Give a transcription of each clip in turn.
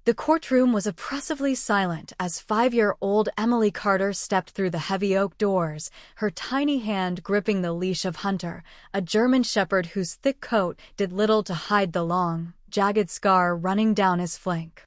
The courtroom was oppressively silent as 5-year-old Emily Carter stepped through the heavy oak doors, her tiny hand gripping the leash of Hunter, a German shepherd whose thick coat did little to hide the long, jagged scar running down his flank.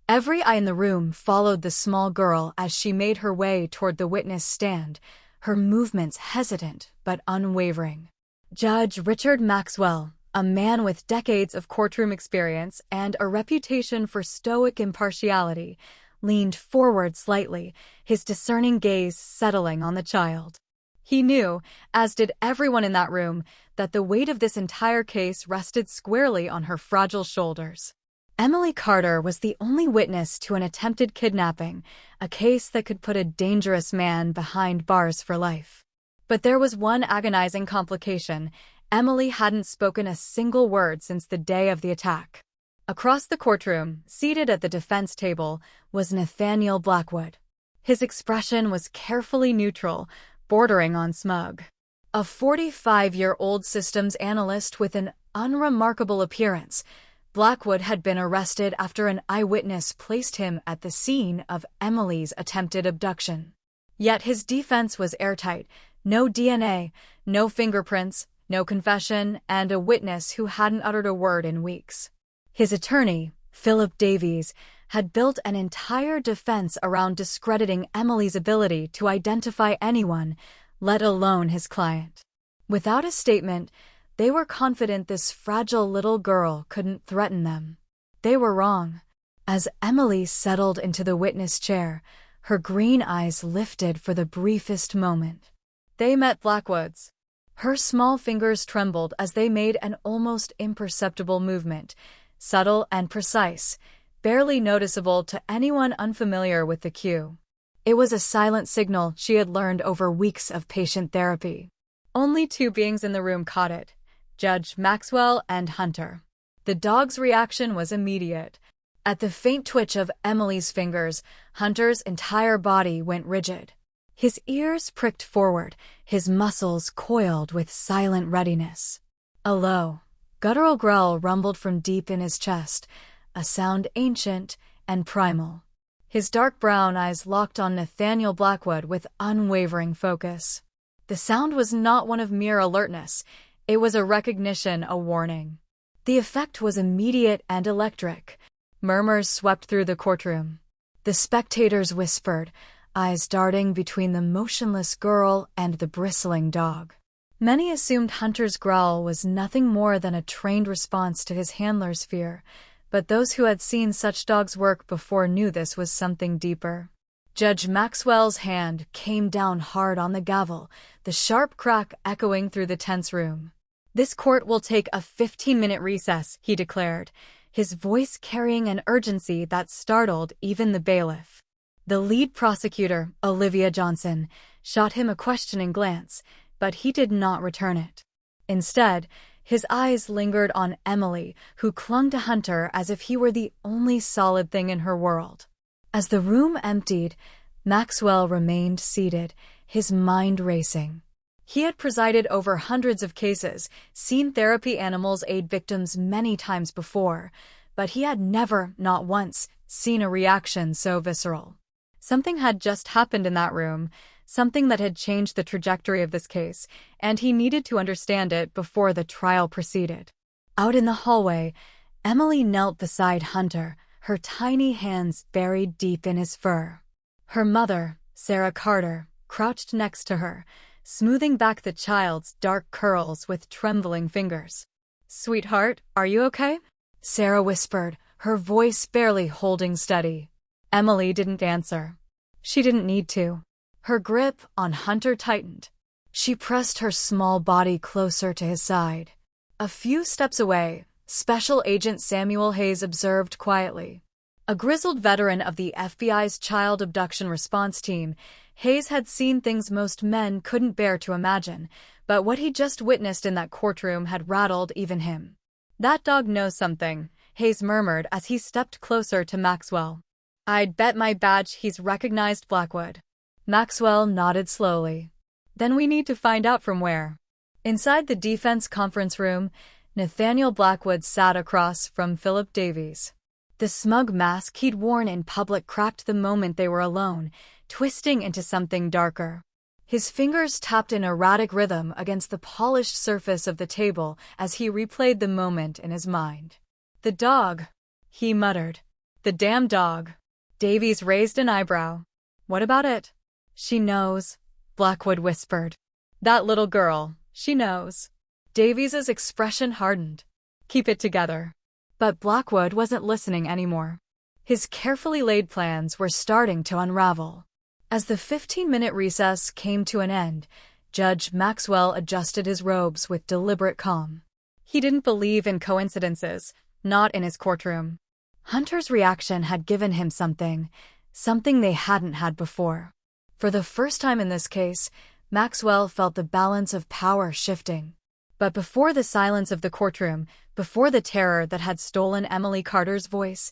Every eye in the room followed the small girl as she made her way toward the witness stand, her movements hesitant but unwavering. Judge Richard Maxwell, a man with decades of courtroom experience and a reputation for stoic impartiality, leaned forward slightly, his discerning gaze settling on the child. He knew, as did everyone in that room, that the weight of this entire case rested squarely on her fragile shoulders. Emily Carter was the only witness to an attempted kidnapping, a case that could put a dangerous man behind bars for life. But there was one agonizing complication. Emily hadn't spoken a single word since the day of the attack. Across the courtroom, seated at the defense table, was Nathaniel Blackwood. His expression was carefully neutral, bordering on smug. A 45-year-old systems analyst with an unremarkable appearance, Blackwood had been arrested after an eyewitness placed him at the scene of Emily's attempted abduction. Yet his defense was airtight: no DNA, no fingerprints, no confession, and a witness who hadn't uttered a word in weeks. His attorney, Philip Davies, had built an entire defense around discrediting Emily's ability to identify anyone, let alone his client. Without a statement, they were confident this fragile little girl couldn't threaten them. They were wrong. As Emily settled into the witness chair, her green eyes lifted for the briefest moment. They met Blackwood's. Her small fingers trembled as they made an almost imperceptible movement, subtle and precise, barely noticeable to anyone unfamiliar with the cue. It was a silent signal she had learned over weeks of patient therapy. Only two beings in the room caught it: Judge Maxwell and Hunter. The dog's reaction was immediate. At the faint twitch of Emily's fingers, Hunter's entire body went rigid. His ears pricked forward, his muscles coiled with silent readiness. A low, guttural growl rumbled from deep in his chest, a sound ancient and primal. His dark brown eyes locked on Nathaniel Blackwood with unwavering focus. The sound was not one of mere alertness. It was a recognition, a warning. The effect was immediate and electric. Murmurs swept through the courtroom. The spectators whispered, eyes darting between the motionless girl and the bristling dog. Many assumed Hunter's growl was nothing more than a trained response to his handler's fear, but those who had seen such dogs work before knew this was something deeper. Judge Maxwell's hand came down hard on the gavel, the sharp crack echoing through the tense room. "This court will take a 15-minute recess," he declared, his voice carrying an urgency that startled even the bailiff. The lead prosecutor, Olivia Johnson, shot him a questioning glance, but he did not return it. Instead, his eyes lingered on Emily, who clung to Hunter as if he were the only solid thing in her world. As the room emptied, Maxwell remained seated, his mind racing. He had presided over hundreds of cases, seen therapy animals aid victims many times before, but he had never, not once, seen a reaction so visceral. Something had just happened in that room, something that had changed the trajectory of this case, and he needed to understand it before the trial proceeded. Out in the hallway, Emily knelt beside Hunter, her tiny hands buried deep in his fur. Her mother, Sarah Carter, crouched next to her, smoothing back the child's dark curls with trembling fingers. "Sweetheart, are you okay?" Sarah whispered, her voice barely holding steady. Emily didn't answer. She didn't need to. Her grip on Hunter tightened. She pressed her small body closer to his side. A few steps away, Special Agent Samuel Hayes observed quietly. A grizzled veteran of the FBI's child abduction response team, Hayes had seen things most men couldn't bear to imagine, but what he just witnessed in that courtroom had rattled even him. "That dog knows something," Hayes murmured as he stepped closer to Maxwell. "I'd bet my badge he's recognized Blackwood." Maxwell nodded slowly. "Then we need to find out from where." Inside the defense conference room, Nathaniel Blackwood sat across from Philip Davies. The smug mask he'd worn in public cracked the moment they were alone, twisting into something darker. His fingers tapped in erratic rhythm against the polished surface of the table as he replayed the moment in his mind. "The dog," he muttered. "The damn dog." Davies raised an eyebrow. "What about it?" "She knows," Blackwood whispered. "That little girl, she knows." Davies's expression hardened. "Keep it together." But Blackwood wasn't listening anymore. His carefully laid plans were starting to unravel. As the 15-minute recess came to an end, Judge Maxwell adjusted his robes with deliberate calm. He didn't believe in coincidences, not in his courtroom. Hunter's reaction had given him something they hadn't had before. For the first time in this case, Maxwell felt the balance of power shifting. But before the silence of the courtroom, before the terror that had stolen Emily Carter's voice,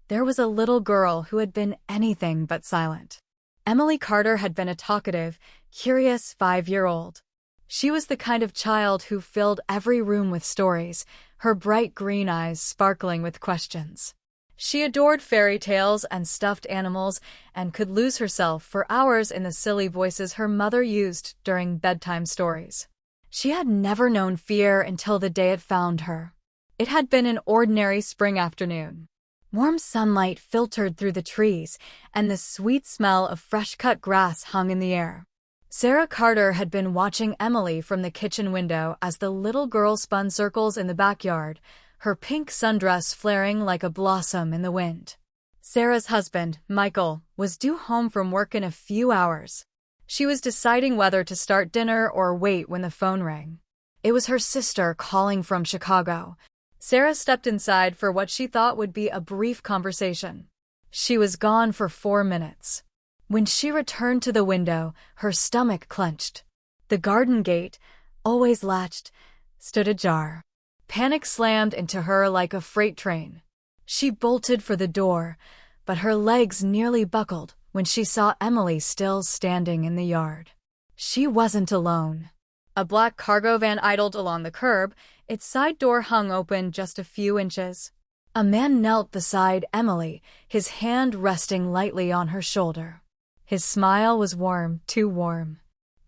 there was a little girl who had been anything but silent. Emily Carter had been a talkative, curious 5-year-old. She was the kind of child who filled every room with stories, her bright green eyes sparkling with questions. She adored fairy tales and stuffed animals and could lose herself for hours in the silly voices her mother used during bedtime stories. She had never known fear until the day it found her. It had been an ordinary spring afternoon. Warm sunlight filtered through the trees, and the sweet smell of fresh-cut grass hung in the air. Sarah Carter had been watching Emily from the kitchen window as the little girl spun circles in the backyard, her pink sundress flaring like a blossom in the wind. Sarah's husband, Michael, was due home from work in a few hours. She was deciding whether to start dinner or wait when the phone rang. It was her sister calling from Chicago. Sarah stepped inside for what she thought would be a brief conversation. She was gone for 4 minutes. When she returned to the window, her stomach clenched. The garden gate, always latched, stood ajar. Panic slammed into her like a freight train. She bolted for the door, but her legs nearly buckled when she saw Emily still standing in the yard. She wasn't alone. A black cargo van idled along the curb, its side door hung open just a few inches. A man knelt beside Emily, his hand resting lightly on her shoulder. His smile was warm, too warm.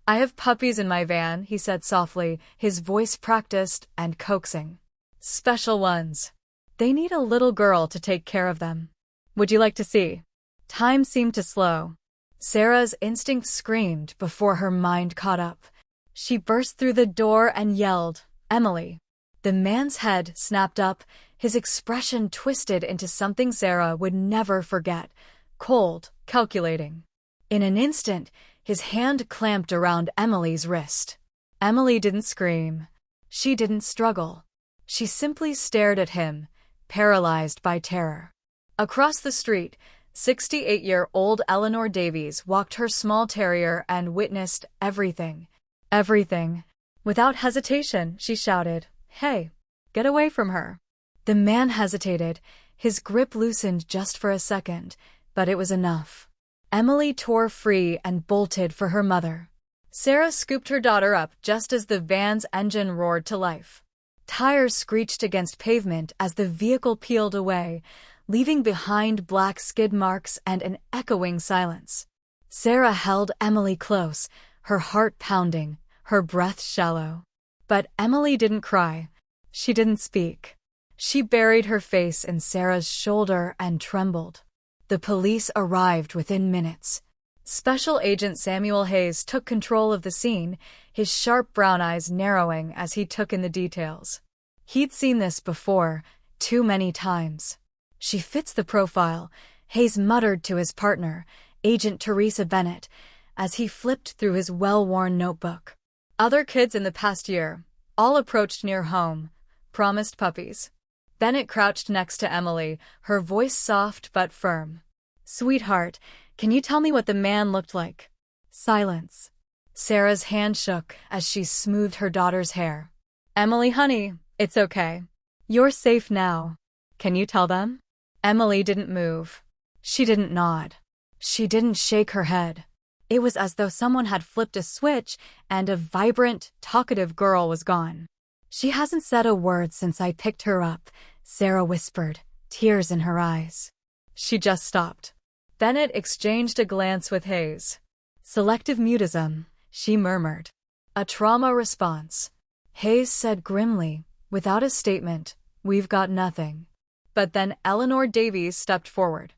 "I have puppies in my van," he said softly, his voice practiced and coaxing. "Special ones. They need a little girl to take care of them. Would you like to see?" Time seemed to slow. Sarah's instinct screamed before her mind caught up. She burst through the door and yelled, "Emily!" The man's head snapped up, his expression twisted into something Sarah would never forget, cold, calculating. In an instant, his hand clamped around Emily's wrist. Emily didn't scream. She didn't struggle. She simply stared at him, paralyzed by terror. Across the street, 68-year-old Eleanor Davies walked her small terrier and witnessed everything. Everything. Without hesitation, she shouted, "Hey, get away from her." The man hesitated, his grip loosened just for a second, but it was enough. Emily tore free and bolted for her mother. Sarah scooped her daughter up just as the van's engine roared to life. Tires screeched against pavement as the vehicle peeled away, leaving behind black skid marks and an echoing silence. Sarah held Emily close, her heart pounding, her breath shallow. But Emily didn't cry. She didn't speak. She buried her face in Sarah's shoulder and trembled. The police arrived within minutes. Special Agent Samuel Hayes took control of the scene, his sharp brown eyes narrowing as he took in the details. He'd seen this before, too many times. "She fits the profile," Hayes muttered to his partner, Agent Teresa Bennett, as he flipped through his well-worn notebook. "Other kids in the past year, all approached near home, promised puppies." Bennett crouched next to Emily, her voice soft but firm. "Sweetheart, can you tell me what the man looked like?" Silence. Sarah's hand shook as she smoothed her daughter's hair. "Emily, honey, it's okay. You're safe now. Can you tell them?" Emily didn't move. She didn't nod. She didn't shake her head. It was as though someone had flipped a switch and a vibrant, talkative girl was gone. "She hasn't said a word since I picked her up," Sarah whispered, tears in her eyes. She just stopped. Bennett exchanged a glance with Hayes. Selective mutism, she murmured. A trauma response. Hayes said grimly, without a statement, we've got nothing. But then Eleanor Davies stepped forward.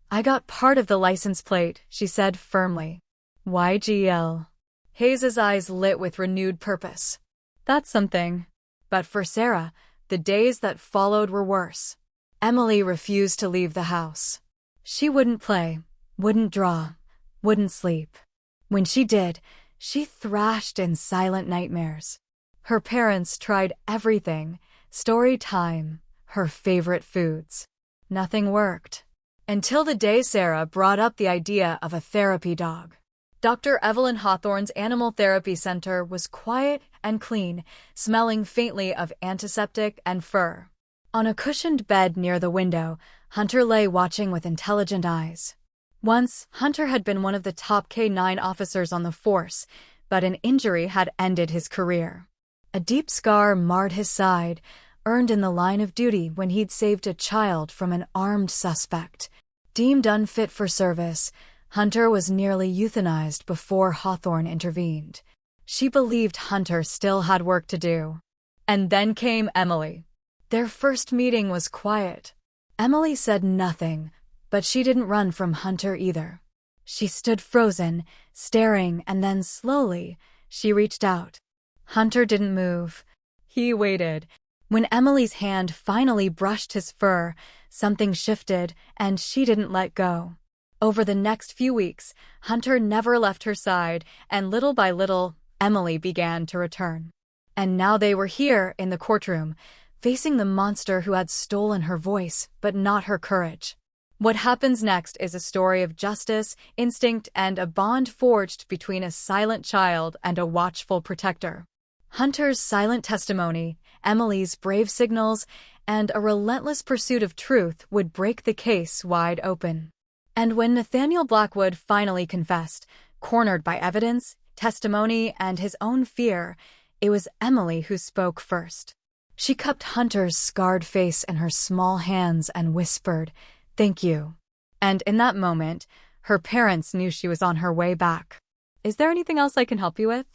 I got part of the license plate, she said firmly. YGL. Hayes's eyes lit with renewed purpose. That's something. But for Sarah, the days that followed were worse. Emily refused to leave the house. She wouldn't play, wouldn't draw, wouldn't sleep. When she did, she thrashed in silent nightmares. Her parents tried everything, story time, her favorite foods. Nothing worked. Until the day Sarah brought up the idea of a therapy dog. Dr. Evelyn Hawthorne's Animal Therapy Center was quiet and clean, smelling faintly of antiseptic and fur. On a cushioned bed near the window, Hunter lay watching with intelligent eyes. Once, Hunter had been one of the top K-9 officers on the force, but an injury had ended his career. A deep scar marred his side, earned in the line of duty when he'd saved a child from an armed suspect. Deemed unfit for service, Hunter was nearly euthanized before Hawthorne intervened. She believed Hunter still had work to do. And then came Emily. Their first meeting was quiet. Emily said nothing, but she didn't run from Hunter either. She stood frozen, staring, and then slowly, she reached out. Hunter didn't move. He waited. When Emily's hand finally brushed his fur, something shifted, and she didn't let go. Over the next few weeks, Hunter never left her side, and little by little, Emily began to return. And now they were here in the courtroom, facing the monster who had stolen her voice, but not her courage. What happens next is a story of justice, instinct, and a bond forged between a silent child and a watchful protector. Hunter's silent testimony, Emily's brave signals, and a relentless pursuit of truth would break the case wide open. And when Nathaniel Blackwood finally confessed, cornered by evidence, testimony, and his own fear, it was Emily who spoke first. She cupped Hunter's scarred face in her small hands and whispered, "Thank you." And in that moment, her parents knew she was on her way back. Is there anything else I can help you with?